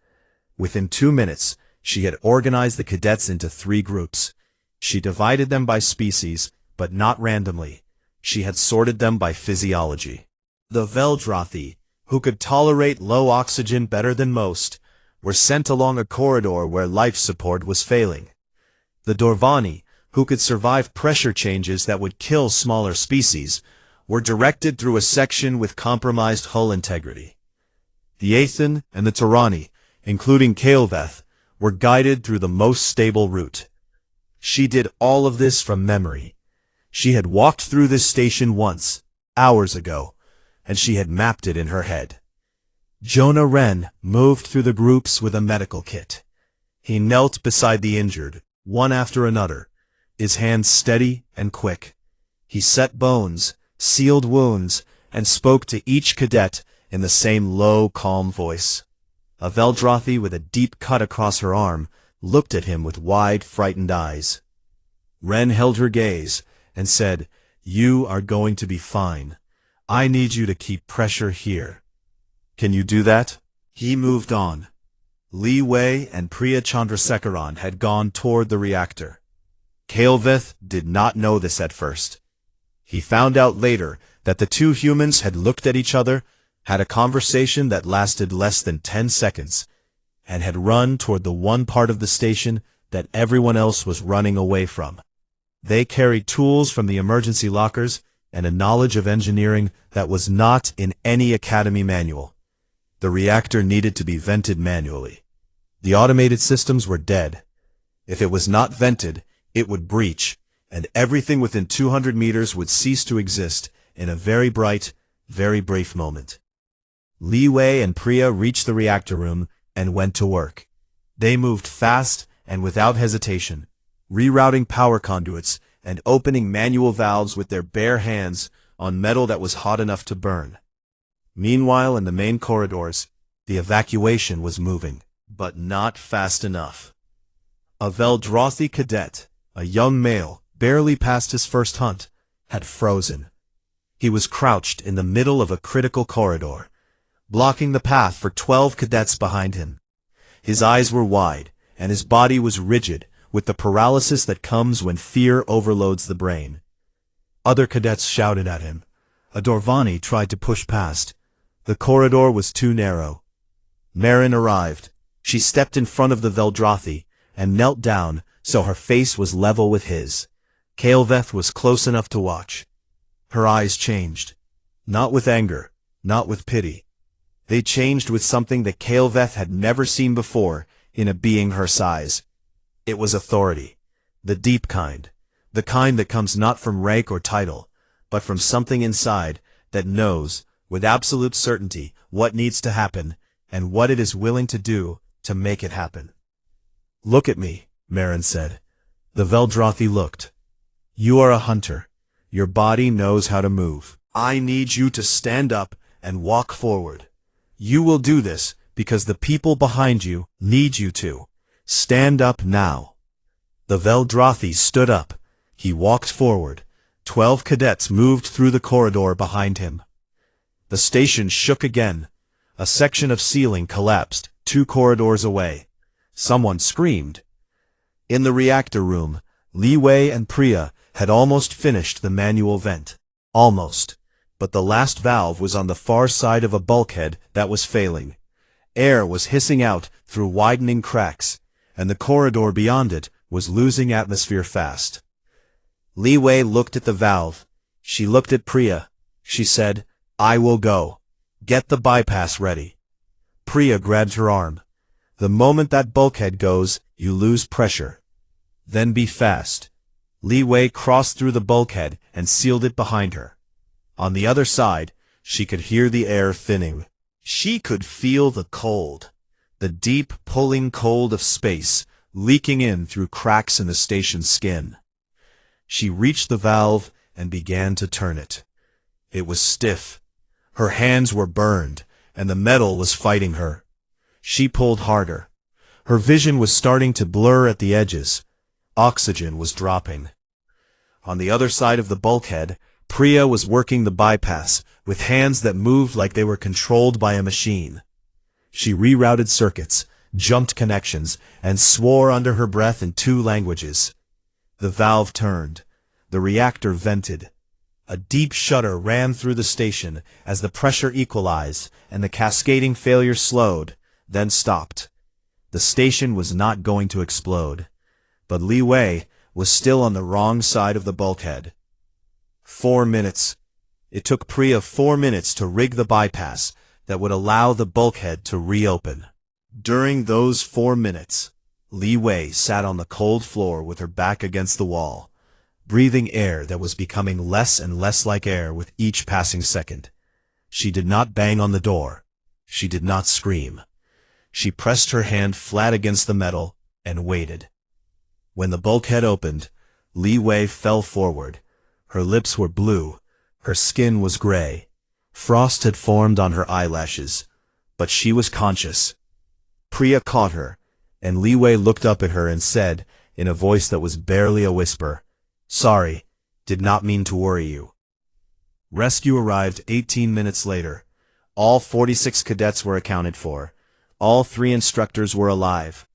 Within 2 minutes, she had organized the cadets into 3 groups. She divided them by species, but not randomly. She had sorted them by physiology. The Veldrothi, who could tolerate low oxygen better than most, were sent along a corridor where life support was failing. The Dorvani, who could survive pressure changes that would kill smaller species, were directed through a section with compromised hull integrity. The Athen and the Turani, including Kael'Veth, were guided through the most stable route. She did all of this from memory. She had walked through this station once, hours ago, and she had mapped it in her head. Jonah Wren moved through the groups with a medical kit. He knelt beside the injured, one after another, his hands steady and quick. He set bones, sealed wounds, and spoke to each cadet in the same low, calm voice. A Veldrothi with a deep cut across her arm looked at him with wide, frightened eyes. Wren held her gaze and said, "You are going to be fine. I need you to keep pressure here. Can you do that?" He moved on. Li Wei and Priya Chandrasekharan had gone toward the reactor. Kael'Veth did not know this at first. He found out later that the 2 humans had looked at each other, had a conversation that lasted less than 10 seconds, and had run toward the one part of the station that everyone else was running away from. They carried tools from the emergency lockers and a knowledge of engineering that was not in any academy manual. The reactor needed to be vented manually. The automated systems were dead. If it was not vented, it would breach, and everything within 200 meters would cease to exist in a very bright, very brief moment. Li Wei and Priya reached the reactor room and went to work. They moved fast and without hesitation, rerouting power conduits and opening manual valves with their bare hands on metal that was hot enough to burn. Meanwhile, in the main corridors, the evacuation was moving, but not fast enough. A Veldrothi cadet, a young male, barely past his first hunt, had frozen. He was crouched in the middle of a critical corridor, blocking the path for 12 cadets behind him. His eyes were wide, and his body was rigid with the paralysis that comes when fear overloads the brain. Other cadets shouted at him. A Dorvani tried to push past. The corridor was too narrow. Marin arrived. She stepped in front of the Veldrothi and knelt down so her face was level with his. Kael'Veth was close enough to watch. Her eyes changed. Not with anger, not with pity. They changed with something that Kael'Veth had never seen before in a being her size. It was authority. The deep kind. The kind that comes not from rank or title, but from something inside that knows, with absolute certainty, what needs to happen and what it is willing to do to make it happen. "Look at me," Marin said. The Veldrothi looked. You are a hunter. Your body knows how to move. I need you to stand up and walk forward. You will do this because the people behind you need you to. Stand up now." The Veldrathi stood up. He walked forward. 12 cadets moved through the corridor behind him. The station shook again. A section of ceiling collapsed 2 corridors away. Someone screamed. In the reactor room, Li Wei and Priya had almost finished the manual vent. Almost. But the last valve was on the far side of a bulkhead that was failing. Air was hissing out through widening cracks, and the corridor beyond it was losing atmosphere fast. Li Wei looked at the valve. She looked at Priya. She said, "I will go. Get the bypass ready." Priya grabbed her arm. "The moment that bulkhead goes, you lose pressure. Then be fast." Li Wei crossed through the bulkhead and sealed it behind her. On the other side, she could hear the air thinning. She could feel the cold, the deep, pulling cold of space, leaking in through cracks in the station's skin. She reached the valve and began to turn it. It was stiff. Her hands were burned, and the metal was fighting her. She pulled harder. Her vision was starting to blur at the edges. Oxygen was dropping. On the other side of the bulkhead, Priya was working the bypass, with hands that moved like they were controlled by a machine. She rerouted circuits, jumped connections, and swore under her breath in 2 languages. The valve turned. The reactor vented. A deep shudder ran through the station as the pressure equalized and the cascading failure slowed, then stopped. The station was not going to explode. But Li Wei was still on the wrong side of the bulkhead. 4 minutes. It took Priya 4 minutes to rig the bypass that would allow the bulkhead to reopen. During those 4 minutes, Li Wei sat on the cold floor with her back against the wall, breathing air that was becoming less and less like air with each passing second. She did not bang on the door. She did not scream. She pressed her hand flat against the metal and waited. When the bulkhead opened, Li Wei fell forward. Her lips were blue. Her skin was gray. Frost had formed on her eyelashes, but she was conscious. Priya caught her, and Li Wei looked up at her and said, in a voice that was barely a whisper, "Sorry, did not mean to worry you." Rescue arrived 18 minutes later. All 46 cadets were accounted for. All 3 instructors were alive.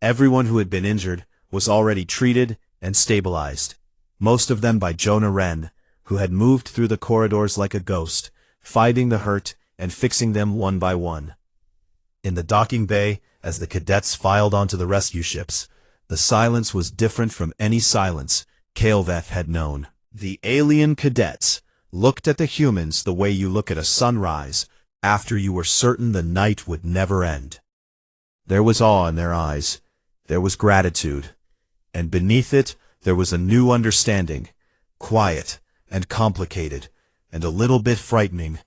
Everyone who had been injured was already treated and stabilized, most of them by Jonah Wren, who had moved through the corridors like a ghost, fighting the hurt and fixing them one by one. In the docking bay, as the cadets filed onto the rescue ships, the silence was different from any silence Kael'Veth had known. The alien cadets looked at the humans the way you look at a sunrise after you were certain the night would never end. There was awe in their eyes. There was gratitude. And beneath it, there was a new understanding, quiet and complicated, and a little bit frightening,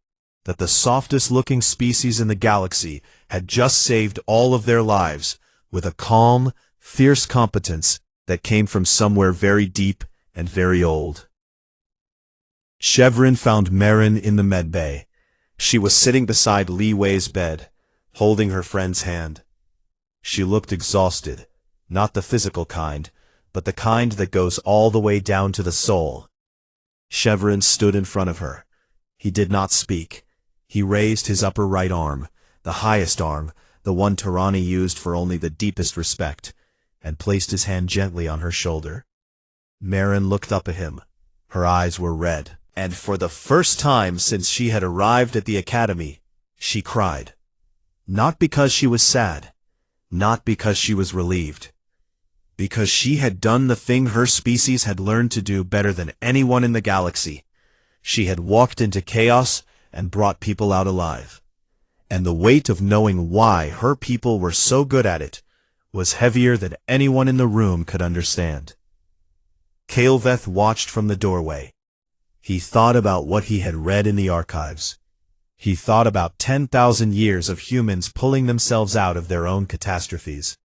that the softest-looking species in the galaxy had just saved all of their lives with a calm, fierce competence that came from somewhere very deep and very old. Chevron found Marin in the medbay. She was sitting beside Li Wei's bed, holding her friend's hand. She looked exhausted, not the physical kind, but the kind that goes all the way down to the soul. Chevron stood in front of her. He did not speak. He raised his upper right arm, the highest arm, the one Tarani used for only the deepest respect, and placed his hand gently on her shoulder. Marin looked up at him. Her eyes were red, and for the first time since she had arrived at the academy, she cried. Not because she was sad, not because she was relieved, because she had done the thing her species had learned to do better than anyone in the galaxy. She had walked into chaos and brought people out alive. And the weight of knowing why her people were so good at it was heavier than anyone in the room could understand. Kael'Veth watched from the doorway. He thought about what he had read in the archives. He thought about 10,000 years of humans pulling themselves out of their own catastrophes.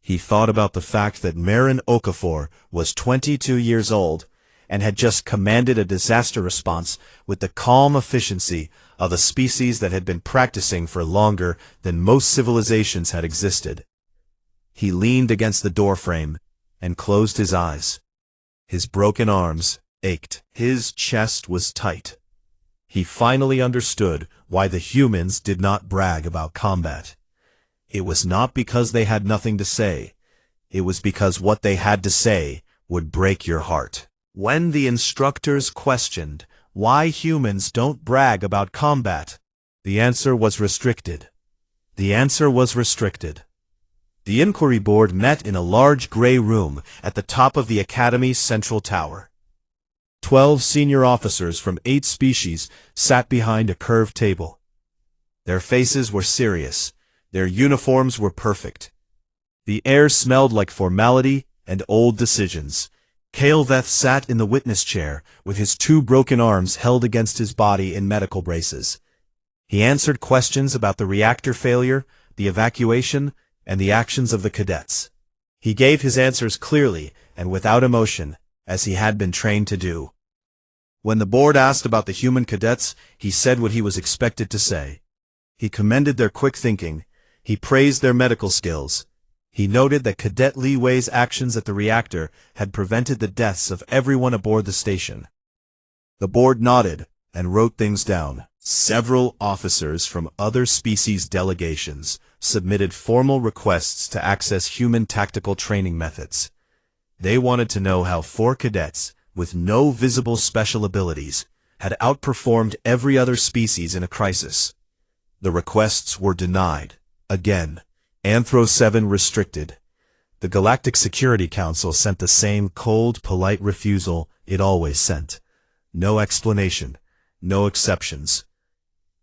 He thought about the fact that Marin Okafor was 22 years old and had just commanded a disaster response with the calm efficiency of a species that had been practicing for longer than most civilizations had existed. He leaned against the doorframe and closed his eyes. His broken arms ached. His chest was tight. He finally understood why the humans did not brag about combat. It was not because they had nothing to say. It was because what they had to say would break your heart. When the instructors questioned why humans don't brag about combat, the answer was restricted. The answer was restricted. The inquiry board met in a large gray room at the top of the Academy's central tower. 12 senior officers from 8 species sat behind a curved table. Their faces were serious. Their uniforms were perfect. The air smelled like formality and old decisions. Kaleveth sat in the witness chair with his 2 broken arms held against his body in medical braces. He answered questions about the reactor failure, the evacuation, and the actions of the cadets. He gave his answers clearly and without emotion, as he had been trained to do. When the board asked about the human cadets, he said what he was expected to say. He commended their quick thinking. He praised their medical skills. He noted that Cadet Li Wei's actions at the reactor had prevented the deaths of everyone aboard the station. The board nodded and wrote things down. Several officers from other species delegations submitted formal requests to access human tactical training methods. They wanted to know how 4 cadets, with no visible special abilities, had outperformed every other species in a crisis. The requests were denied. Again, Anthro 7 restricted. The Galactic Security Council sent the same cold, polite refusal it always sent. No explanation, no exceptions.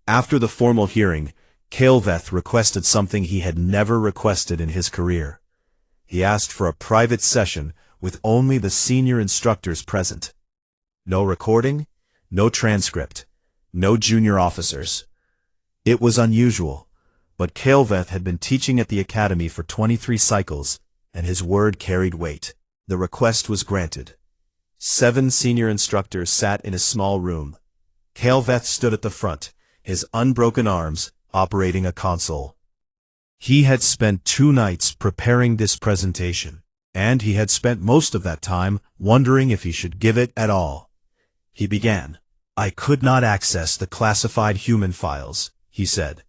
After the formal hearing, Kaleveth requested something he had never requested in his career. He asked for a private session with only the senior instructors present. No recording, no transcript, no junior officers. It was unusual, but Kaleveth had been teaching at the Academy for 23 cycles, and his word carried weight. The request was granted. 7 senior instructors sat in a small room. Kaleveth stood at the front, his unbroken arms operating a console. He had spent 2 nights preparing this presentation, and he had spent most of that time wondering if he should give it at all. He began. "I could not access the classified human files," he said.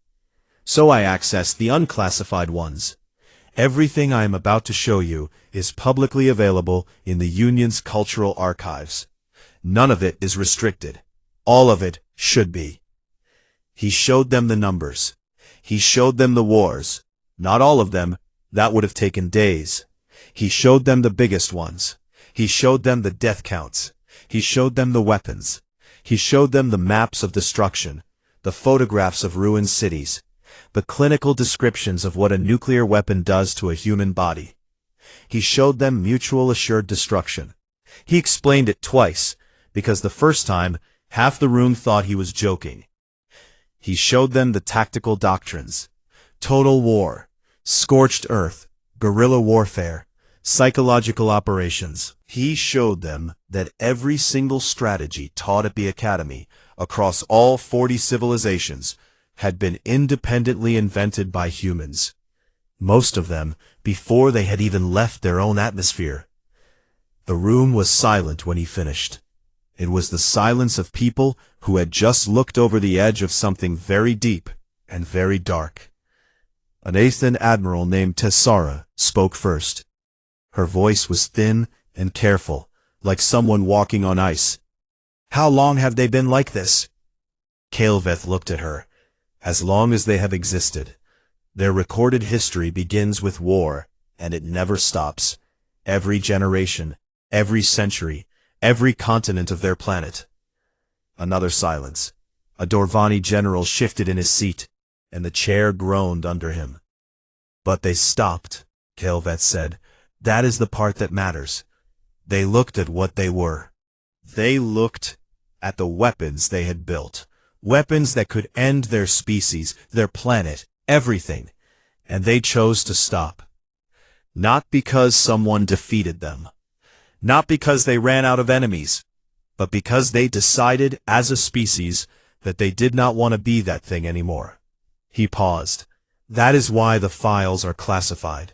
"So I accessed the unclassified ones. Everything I am about to show you is publicly available in the Union's cultural archives. None of it is restricted. All of it should be." He showed them the numbers. He showed them the wars. Not all of them. That would have taken days. He showed them the biggest ones. He showed them the death counts. He showed them the weapons. He showed them the maps of destruction, the photographs of ruined cities, the clinical descriptions of what a nuclear weapon does to a human body. He showed them mutual assured destruction. He explained it twice, because the first time, half the room thought he was joking. He showed them the tactical doctrines: total war, scorched earth, guerrilla warfare, psychological operations. He showed them that every single strategy taught at the Academy, across all 40 civilizations, had been independently invented by humans. Most of them before they had even left their own atmosphere. The room was silent when he finished. It was the silence of people who had just looked over the edge of something very deep and very dark. An Aethan admiral named Tessara spoke first. Her voice was thin and careful, like someone walking on ice. "How long have they been like this?" Kaleveth looked at her. "As long as they have existed. Their recorded history begins with war, and it never stops. Every generation, every century, every continent of their planet." Another silence. A Dorvani general shifted in his seat, and the chair groaned under him. "But they stopped," Kaleveth said. "That is the part that matters. They looked at what they were. They looked at the weapons they had built. Weapons that could end their species, their planet, everything. And they chose to stop. Not because someone defeated them. Not because they ran out of enemies, but because they decided as a species that they did not want to be that thing anymore. He paused. That is why the files are classified.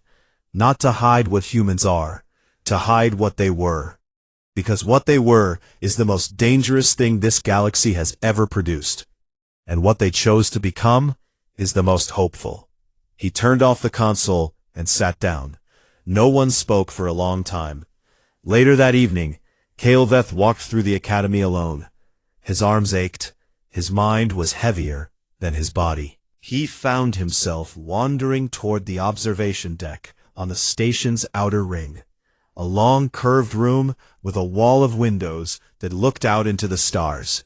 Not to hide what humans are, to hide what they were. Because what they were is the most dangerous thing this galaxy has ever produced. And what they chose to become is the most hopeful. He turned off the console and sat down. No one spoke for a long time. Later that evening, Kael'Veth walked through the academy alone. His arms ached. His mind was heavier than his body. He found himself wandering toward the observation deck on the station's outer ring. A long curved room with a wall of windows that looked out into the stars.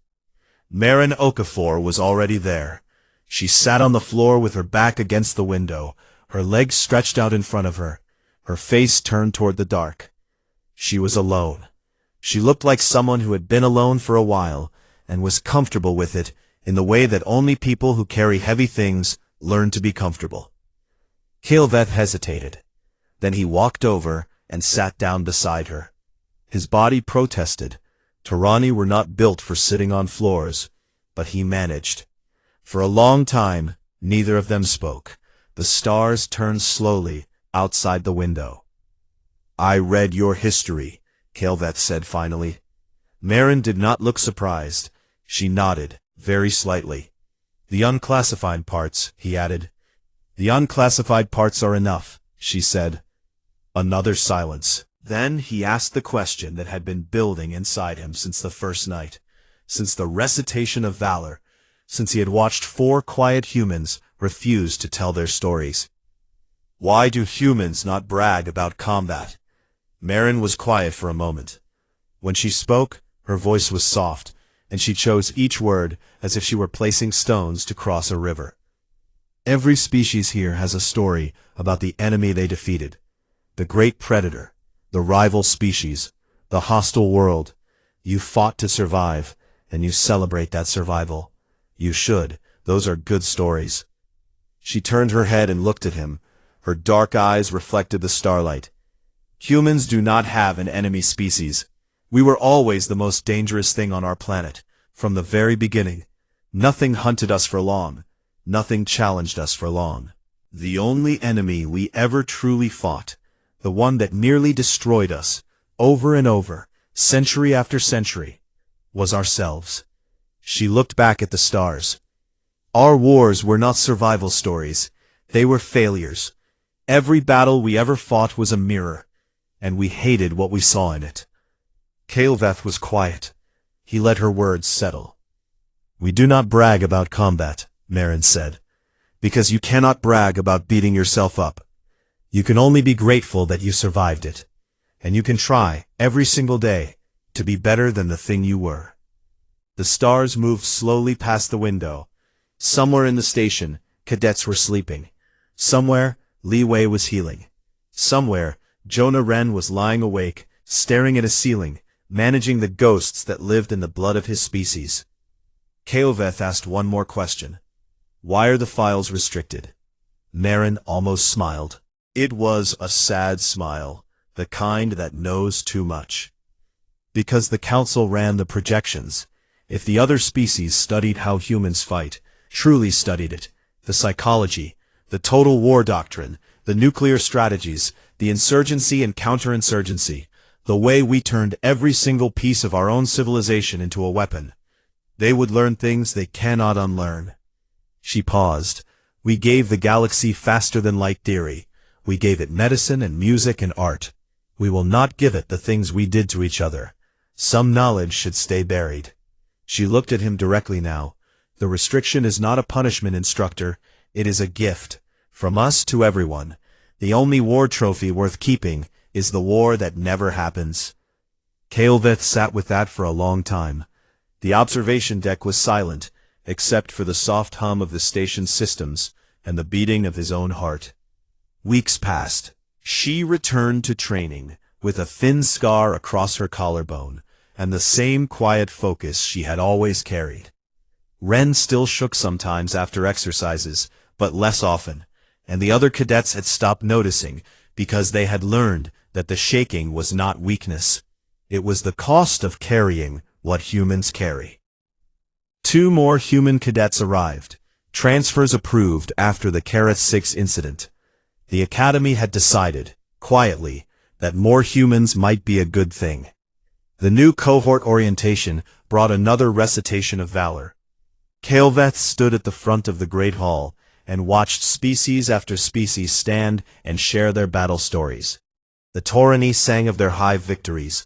Marin Okafor was already there. She sat on the floor with her back against the window, her legs stretched out in front of her, her face turned toward the dark. She was alone. She looked like someone who had been alone for a while and was comfortable with it in the way that only people who carry heavy things learn to be comfortable. Kael'Veth hesitated. Then he walked over and sat down beside her. His body protested. Tarani were not built for sitting on floors, but he managed. For a long time, neither of them spoke. The stars turned slowly outside the window. I read your history, Kael'Veth said finally. Marin did not look surprised. She nodded, very slightly. The unclassified parts, he added. The unclassified parts are enough, she said. Another silence. Then he asked the question that had been building inside him since the first night, since the recitation of valor, since he had watched 4 quiet humans refuse to tell their stories. Why do humans not brag about combat? Marin was quiet for a moment. When she spoke, her voice was soft, and she chose each word as if she were placing stones to cross a river. Every species here has a story about the enemy they defeated. The great predator, the rival species, the hostile world. You fought to survive, and you celebrate that survival. You should. Those are good stories. She turned her head and looked at him. Her dark eyes reflected the starlight. Humans do not have an enemy species. We were always the most dangerous thing on our planet, from the very beginning. Nothing hunted us for long. Nothing challenged us for long. The only enemy we ever truly fought, the one that nearly destroyed us, over and over, century after century, was ourselves. She looked back at the stars. Our wars were not survival stories. They were failures. Every battle we ever fought was a mirror, and we hated what we saw in it. Kael'Veth was quiet. He let her words settle. We do not brag about combat, Marin said, because you cannot brag about beating yourself up. You can only be grateful that you survived it, and you can try, every single day, to be better than the thing you were. The stars moved slowly past the window. Somewhere in the station, cadets were sleeping. Somewhere, Li Wei was healing. Somewhere, Jonah Ren was lying awake, staring at a ceiling, managing the ghosts that lived in the blood of his species. Kael'Veth asked one more question. Why are the files restricted? Marin almost smiled. It was a sad smile, the kind that knows too much. Because the Council ran the projections. If the other species studied how humans fight, truly studied it, the psychology, the total war doctrine, the nuclear strategies, the insurgency and counterinsurgency, the way we turned every single piece of our own civilization into a weapon, they would learn things they cannot unlearn. She paused. We gave the galaxy faster-than-light theory. We gave it medicine and music and art. We will not give it the things we did to each other. Some knowledge should stay buried. She looked at him directly now. The restriction is not a punishment, instructor. It is a gift. From us to everyone. The only war trophy worth keeping is the war that never happens. Kael'Veth sat with that for a long time. The observation deck was silent, except for the soft hum of the station's systems and the beating of his own heart. Weeks passed. She returned to training, with a thin scar across her collarbone, and the same quiet focus she had always carried. Ren still shook sometimes after exercises, but less often, and the other cadets had stopped noticing, because they had learned that the shaking was not weakness. It was the cost of carrying what humans carry. 2 more human cadets arrived, transfers approved after the Carat 6 incident. The Academy had decided, quietly, that more humans might be a good thing. The new cohort orientation brought another recitation of valor. Kael'Veth stood at the front of the Great Hall and watched species after species stand and share their battle stories. The Taurani sang of their hive victories.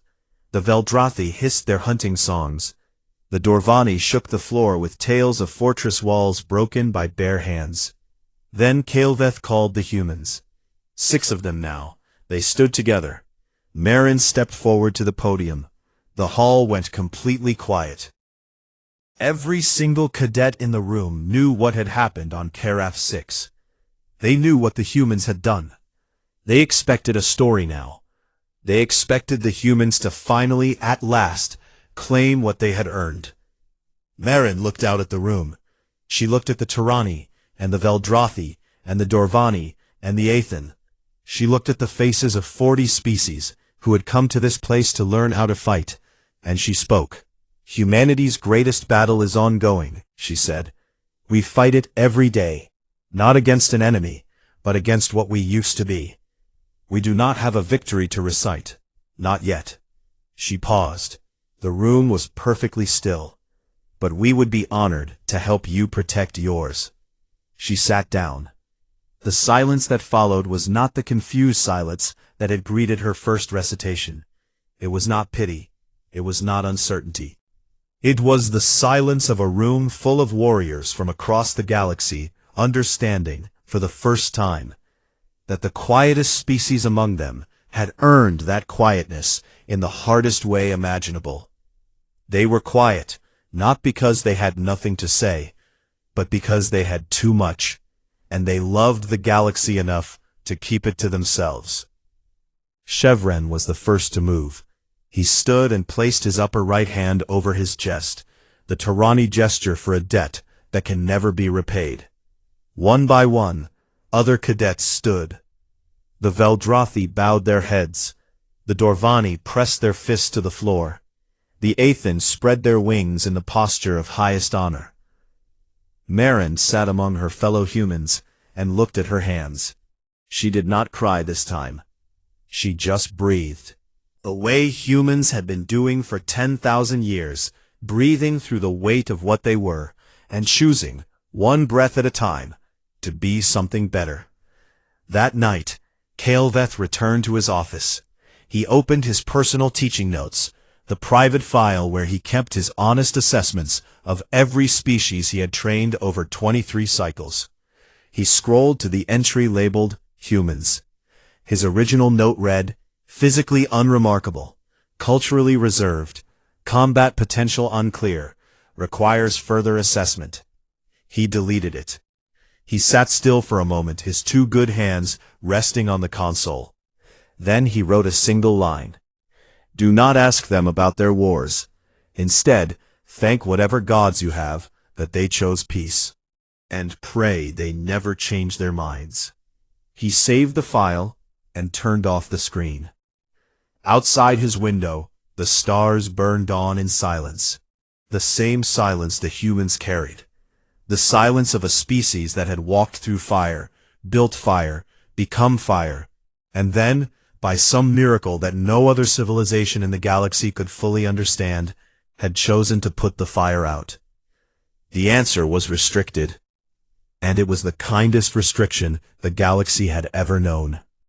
The Veldrathi hissed their hunting songs. The Dorvani shook the floor with tales of fortress walls broken by bare hands. Then Kael'Veth called the humans. 6 of them now. They stood together. Marin stepped forward to the podium. The hall went completely quiet. Every single cadet in the room knew what had happened on Carat 6. They knew what the humans had done. They expected a story now. They expected the humans to finally, at last, claim what they had earned. Marin looked out at the room. She looked at the Taurani, and the Veldrathi, and the Dorvani, and the Aethan. She looked at the faces of 40 species who had come to this place to learn how to fight, and she spoke. Humanity's greatest battle is ongoing, she said. We fight it every day, not against an enemy, but against what we used to be. We do not have a victory to recite. Not yet. She paused. The room was perfectly still. But we would be honored to help you protect yours. She sat down. The silence that followed was not the confused silence that had greeted her first recitation. It was not pity. It was not uncertainty. It was the silence of a room full of warriors from across the galaxy, understanding, for the first time, that the quietest species among them had earned that quietness in the hardest way imaginable. They were quiet, not because they had nothing to say, but because they had too much, and they loved the galaxy enough to keep it to themselves. Chevren was the first to move. He stood and placed his upper right hand over his chest, the Taurani gesture for a debt that can never be repaid. One by one, other cadets stood. The Veldrathi bowed their heads. The Dorvani pressed their fists to the floor. The Aethan spread their wings in the posture of highest honor. Marin sat among her fellow humans and looked at her hands. She did not cry this time. She just breathed. The way humans had been doing for 10,000 years, breathing through the weight of what they were, and choosing, one breath at a time, to be something better. That night, Kael'Veth returned to his office. He opened his personal teaching notes, the private file where he kept his honest assessments of every species he had trained over 23 cycles. He scrolled to the entry labeled Humans. His original note read, physically unremarkable, culturally reserved, combat potential unclear, requires further assessment. He deleted it. He sat still for a moment, his 2 good hands resting on the console. Then he wrote a single line. Do not ask them about their wars. Instead, thank whatever gods you have that they chose peace. And pray they never change their minds. He saved the file and turned off the screen. Outside his window, the stars burned on in silence. The same silence the humans carried. The silence of a species that had walked through fire, built fire, become fire, and then, by some miracle that no other civilization in the galaxy could fully understand, had chosen to put the fire out. The answer was restricted, and it was the kindest restriction the galaxy had ever known.